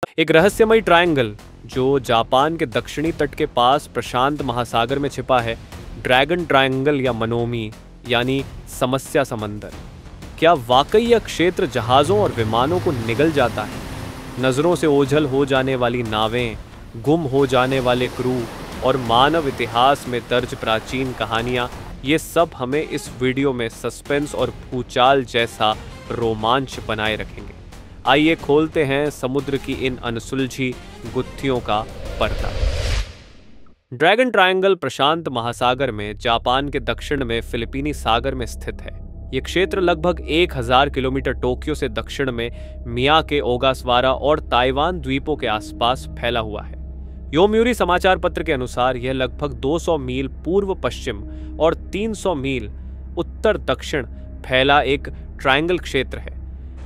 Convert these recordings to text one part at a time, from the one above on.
एक रहस्यमयी ट्रायंगल जो जापान के दक्षिणी तट के पास प्रशांत महासागर में छिपा है, ड्रैगन ट्रायंगल या मनोमी यानी समस्या समंदर। क्या वाकई यह क्षेत्र जहाज़ों और विमानों को निगल जाता है? नज़रों से ओझल हो जाने वाली नावें, गुम हो जाने वाले क्रू और मानव इतिहास में दर्ज प्राचीन कहानियाँ, ये सब हमें इस वीडियो में सस्पेंस और भूचाल जैसा रोमांच बनाए रखेंगे। आइए खोलते हैं समुद्र की इन अनसुलझी गुत्थियों का पर्दा। ड्रैगन ट्रायंगल प्रशांत महासागर में जापान के दक्षिण में फिलिपीनी सागर में स्थित है। ये क्षेत्र लगभग 1000 किलोमीटर टोक्यो से दक्षिण में मियाके, ओगासवारा और ताइवान द्वीपों के आसपास फैला हुआ है। योमिउरी समाचार पत्र के अनुसार यह लगभग 200 मील पूर्व पश्चिम और 300 मील उत्तर दक्षिण फैला एक ट्रायंगल क्षेत्र है।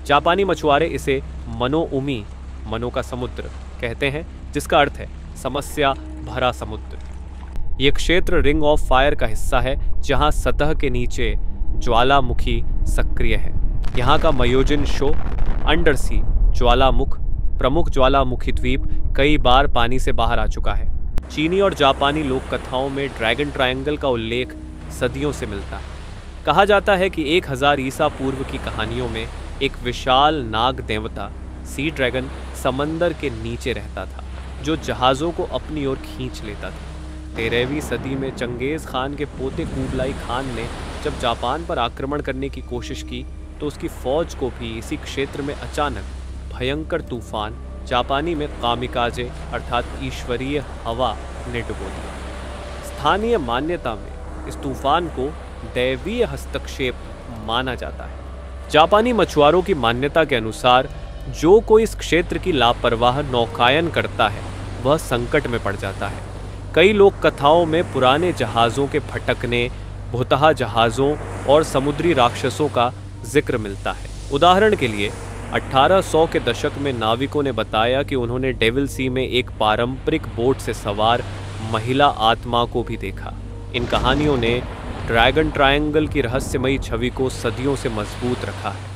जापानी मछुआरे इसे मनोउमी, मनो का समुद्र कहते हैं, जिसका अर्थ है समस्या भरा समुद्र। यह क्षेत्र रिंग ऑफ फायर का हिस्सा है, जहां सतह के नीचे ज्वालामुखी सक्रिय है। यहाँ का मयोजिन शो, अंडरसी ज्वालामुख, प्रमुख ज्वालामुखी द्वीप कई बार पानी से बाहर आ चुका है। चीनी और जापानी लोक कथाओं में ड्रैगन ट्रायंगल का उल्लेख सदियों से मिलता है। कहा जाता है कि 1000 ईसा पूर्व की कहानियों में एक विशाल नाग देवता सी ड्रैगन समंदर के नीचे रहता था, जो जहाज़ों को अपनी ओर खींच लेता था। 13वीं सदी में चंगेज़ खान के पोते कुबलाई खान ने जब जापान पर आक्रमण करने की कोशिश की तो उसकी फौज को भी इसी क्षेत्र में अचानक भयंकर तूफान, जापानी में कामिकाजे अर्थात ईश्वरीय हवा, ने डुबो दिया। स्थानीय मान्यता में इस तूफान को दैवीय हस्तक्षेप माना जाता है। जापानी मछुआरों की मान्यता के अनुसार जो कोई इस क्षेत्र की लापरवाह नौकायन करता है वह संकट में पड़ जाता है। कई लोक कथाओं में पुराने जहाज़ों के भटकने, भुतहा जहाज़ों और समुद्री राक्षसों का जिक्र मिलता है। उदाहरण के लिए 1800 के दशक में नाविकों ने बताया कि उन्होंने डेविल सी में एक पारंपरिक बोट से सवार महिला आत्मा को भी देखा। इन कहानियों ने ड्रैगन ट्रायंगल की रहस्यमयी छवि को सदियों से मजबूत रखा है।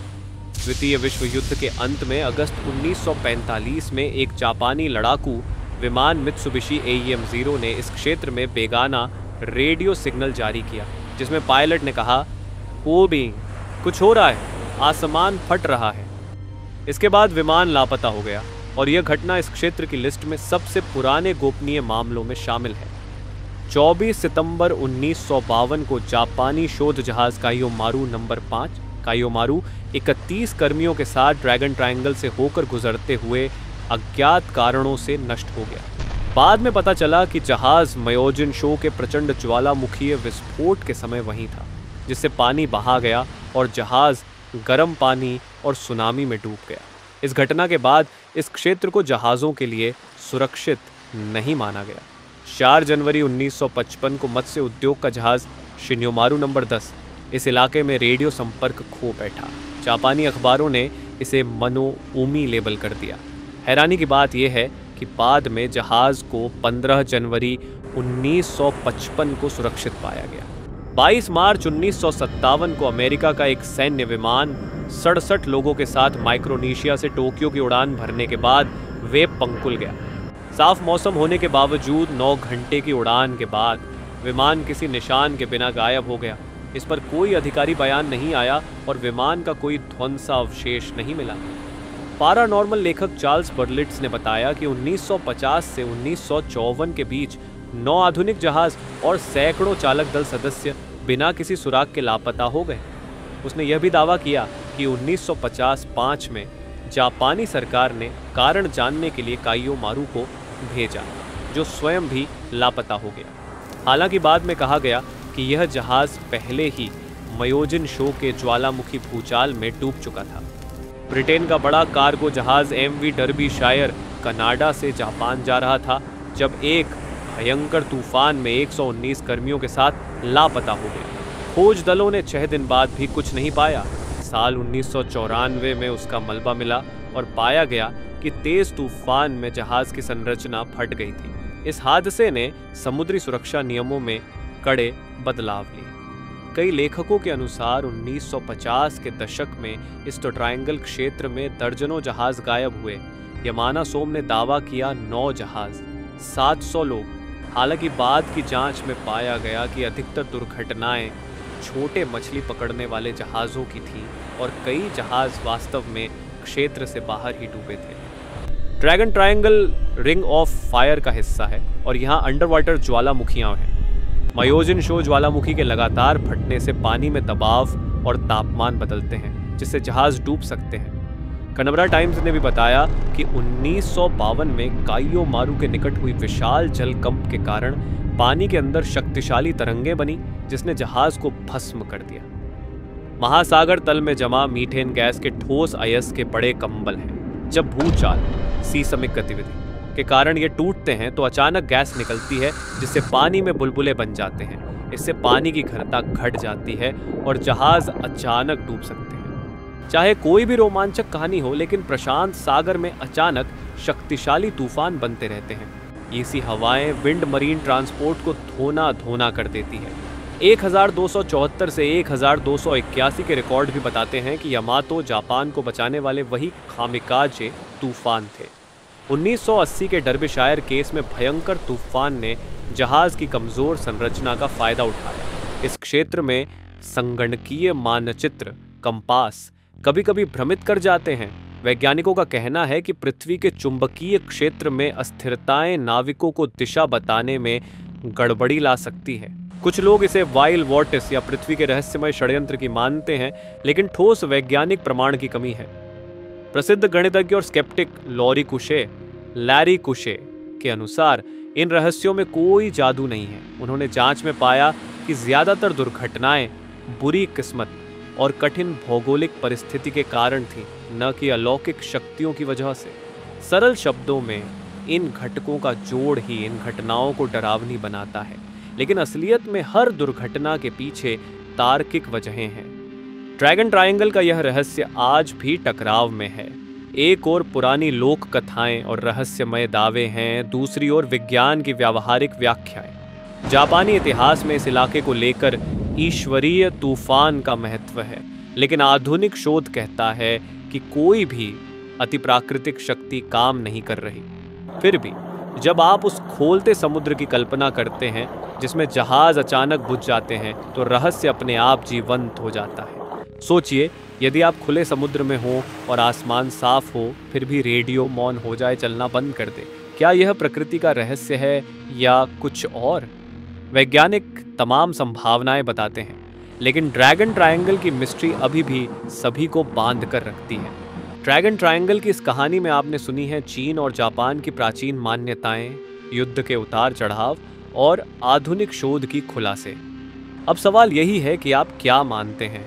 द्वितीय विश्व युद्ध के अंत में अगस्त 1945 में एक जापानी लड़ाकू विमान मित्सुबिशी AEM-0 ने इस क्षेत्र में बेगाना रेडियो सिग्नल जारी किया, जिसमें पायलट ने कहा, कोबीइंग, कुछ हो रहा है, आसमान फट रहा है। इसके बाद विमान लापता हो गया और यह घटना इस क्षेत्र की लिस्ट में सबसे पुराने गोपनीय मामलों में शामिल है। 24 सितंबर 1952 को जापानी शोध जहाज काइयोमारू नंबर 5 काइयोमारू 31 कर्मियों के साथ ड्रैगन ट्रायंगल से होकर गुजरते हुए अज्ञात कारणों से नष्ट हो गया। बाद में पता चला कि जहाज मयोजिन शो के प्रचंड ज्वालामुखीय विस्फोट के समय वहीं था, जिससे पानी बहा गया और जहाज गर्म पानी और सुनामी में डूब गया। इस घटना के बाद इस क्षेत्र को जहाज़ों के लिए सुरक्षित नहीं माना गया। 4 जनवरी 1955 को मत्स्य उद्योग का जहाज शिन्योमारू नंबर 10 इस इलाके में रेडियो संपर्क खो बैठा। जापानी अखबारों ने इसे मनोउमी लेबल कर दिया। हैरानी की बात यह है कि बाद में जहाज़ को 15 जनवरी 1955 को सुरक्षित पाया गया। 22 मार्च 1957 को अमेरिका का एक सैन्य विमान 67 लोगों के साथ माइक्रोनेशिया से टोक्यो की उड़ान भरने के बाद वे पंकुल गया। साफ मौसम होने के बावजूद 9 घंटे की उड़ान के बाद विमान किसी निशान के बिना गायब हो गया। इस पर कोई अधिकारी बयान नहीं आया और विमान का कोई ध्वंसावशेष नहीं मिला। पैरानॉर्मल लेखक चार्ल्स बर्लिट्स ने बताया कि 1950 से 1954 के बीच 9 आधुनिक जहाज और सैकड़ों चालक दल सदस्य बिना किसी सुराग के लापता हो गए। उसने यह भी दावा किया कि 1955 में जापानी सरकार ने कारण जानने के लिए काइयोमारू को भेजा, जो स्वयं भी लापता हो गया। हालांकि बाद में कहा गया कि यह जहाज पहले ही मयोजिन शो के ज्वालामुखी भूचाल में डूब चुका था। ब्रिटेन का बड़ा कार्गो जहाज MV डर्बीशायर कनाडा से जापान जा रहा था जब एक भयंकर तूफान में 119 कर्मियों के साथ लापता हो गया। खोज दलों ने 6 दिन बाद भी कुछ नहीं पाया। साल 1994 में उसका मलबा मिला और पाया गया कि तेज तूफान में जहाज की संरचना फट गई थी। इस हादसे ने समुद्री सुरक्षा नियमों में कड़े बदलाव लिए। कई लेखकों के अनुसार 1950 के दशक में इस ट्रायंगल क्षेत्र में दर्जनों जहाज गायब हुए। यमाना सोम ने दावा किया 9 जहाज, 700 लोग। हालांकि बाद की जांच में पाया गया कि अधिकतर दुर्घटनाएं छोटे मछली पकड़ने वाले जहाज़ों की थीं और कई जहाज वास्तव में क्षेत्र से बाहर ही डूबे थे। Dragon triangle ring of fire का हिस्सा है और यहाँ अंडर वाटर ज्वालामुखियाँ हैं। मायोजिन शो ज्वालामुखी के लगातार फटने से पानी में दबाव और तापमान बदलते हैं, जिससे जहाज डूब सकते हैं। कनबरा टाइम्स ने भी बताया कि 1952 में काइयो मारू के निकट हुई विशाल जलकंप के कारण पानी के अंदर शक्तिशाली तरंगें बनी, जिसने जहाज को भस्म कर दिया। महासागर तल में जमा मीथेन गैस के ठोस अयस्क के बड़े कंबल हैं। जब भूचाल सीसमिक गतिविधि के कारण ये टूटते हैं तो अचानक गैस निकलती है, जिससे पानी में बुलबुले बन जाते हैं। इससे पानी की घनता घट जाती है और जहाज अचानक डूब सकते हैं। चाहे कोई भी रोमांचक कहानी हो, लेकिन प्रशांत सागर में अचानक शक्तिशाली तूफान बनते रहते हैं। ऐसी हवाएं विंड मरीन ट्रांसपोर्ट को धोना धोना कर देती है। 1274 से 1281 के रिकॉर्ड भी बताते हैं कि यामातो जापान को बचाने वाले वही कामिकाजे तूफान थे। 1980 के डर्बिशायर केस में भयंकर तूफान ने जहाज की कमजोर संरचना का फायदा उठाया। इस क्षेत्र में संगणकीय मानचित्र कंपास कभी कभी भ्रमित कर जाते हैं। वैज्ञानिकों का कहना है कि पृथ्वी के चुंबकीय क्षेत्र में अस्थिरताएं नाविकों को दिशा बताने में गड़बड़ी ला सकती है। कुछ लोग इसे वाइल्ड वॉर्टिस या पृथ्वी के रहस्यमय षड्यंत्र की मानते हैं, लेकिन ठोस वैज्ञानिक प्रमाण की कमी है। प्रसिद्ध गणितज्ञ और स्केप्टिक लैरी कुशे के अनुसार इन रहस्यों में कोई जादू नहीं है। उन्होंने जांच में पाया कि ज्यादातर दुर्घटनाएं बुरी किस्मत और कठिन भौगोलिक परिस्थिति के कारण थी, न कि अलौकिक शक्तियों की वजह से। सरल शब्दों में इन घटकों का जोड़ ही इन घटनाओं को डरावनी बनाता है, लेकिन असलियत में हर दुर्घटना के पीछे तार्किक वजहें हैं। ड्रैगन ट्रायंगल का यह रहस्य आज भी टकराव में है। एक ओर पुरानी लोक कथाएं और रहस्यमय दावे हैं, दूसरी ओर विज्ञान की व्यावहारिक व्याख्याएं। जापानी इतिहास में इस इलाके को लेकर ईश्वरीय तूफान का महत्व है, लेकिन आधुनिक शोध कहता है कि कोई भी अतिप्राकृतिक शक्ति काम नहीं कर रही। फिर भी जब आप उस खोलते समुद्र की कल्पना करते हैं जिसमें जहाज अचानक बुझ जाते हैं, तो रहस्य अपने आप जीवंत हो जाता है। सोचिए, यदि आप खुले समुद्र में हो और आसमान साफ हो, फिर भी रेडियो मौन हो जाए, चलना बंद कर दे। क्या यह प्रकृति का रहस्य है या कुछ और? वैज्ञानिक तमाम संभावनाएं बताते हैं, लेकिन ड्रैगन ट्रायंगल की मिस्ट्री अभी भी सभी को बांध कर रखती है। ड्रैगन ट्रायंगल की इस कहानी में आपने सुनी है चीन और जापान की प्राचीन मान्यताएं, युद्ध के उतार चढ़ाव और आधुनिक शोध की खुलासे। अब सवाल यही है कि आप क्या मानते हैं?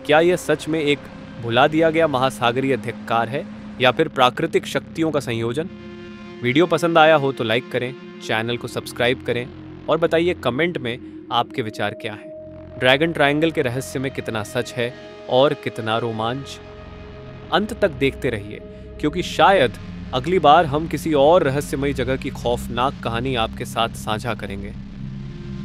क्या यह सच में एक भुला दिया गया महासागरीय धिक्कार है या फिर प्राकृतिक शक्तियों का संयोजन? वीडियो पसंद आया हो तो लाइक करें, चैनल को सब्सक्राइब करें और बताइए कमेंट में आपके विचार क्या हैं। ड्रैगन ट्रायंगल के रहस्य में कितना सच है और कितना रोमांच? अंत तक देखते रहिए, क्योंकि शायद अगली बार हम किसी और रहस्यमयी जगह की खौफनाक कहानी आपके साथ साझा करेंगे।